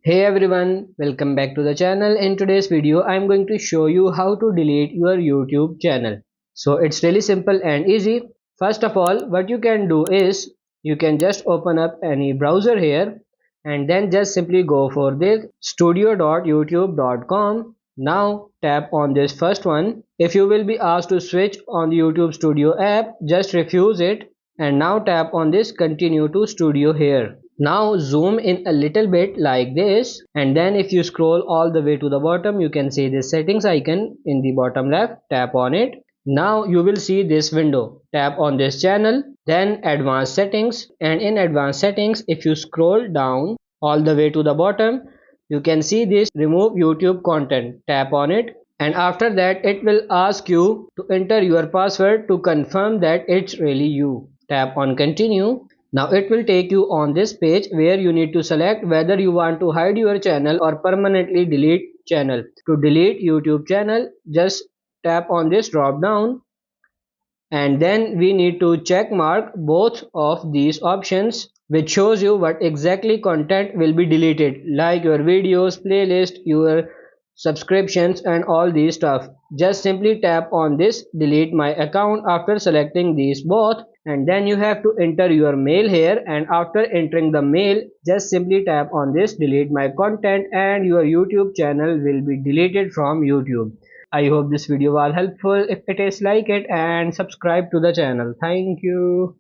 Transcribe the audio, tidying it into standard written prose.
Hey everyone, welcome back to the channel. In today's video, I'm going to show you how to delete your YouTube channel. So it's really simple and easy. First of all, what you can do is you can just open up any browser here and then just simply go for this studio.youtube.com. Now tap on this first one. If you will be asked to switch on the YouTube Studio app, just refuse it and now tap on this continue to studio here. Now zoom in a little bit like this, and then if you scroll all the way to the bottom, you can see this settings icon in the bottom left. Tap on it. Now you will see this window. Tap on this channel, then advanced settings, and in advanced settings if you scroll down all the way to the bottom, you can see this remove YouTube content. Tap on it, and after that it will ask you to enter your password to confirm that it's really you. Tap on continue. Now it will take you on this page where you need to select whether you want to hide your channel or permanently delete channel. To delete YouTube channel, just tap on this drop down, and then we need to check mark both of these options, which shows you what exactly content will be deleted, like your videos, playlist, your subscriptions and all these stuff. Just simply tap on this delete my account after selecting these both, and then you have to enter your mail here, and after entering the mail just simply tap on this delete my content and your YouTube channel will be deleted from YouTube. I hope this video was helpful. If it is, like it and subscribe to the channel. Thank you.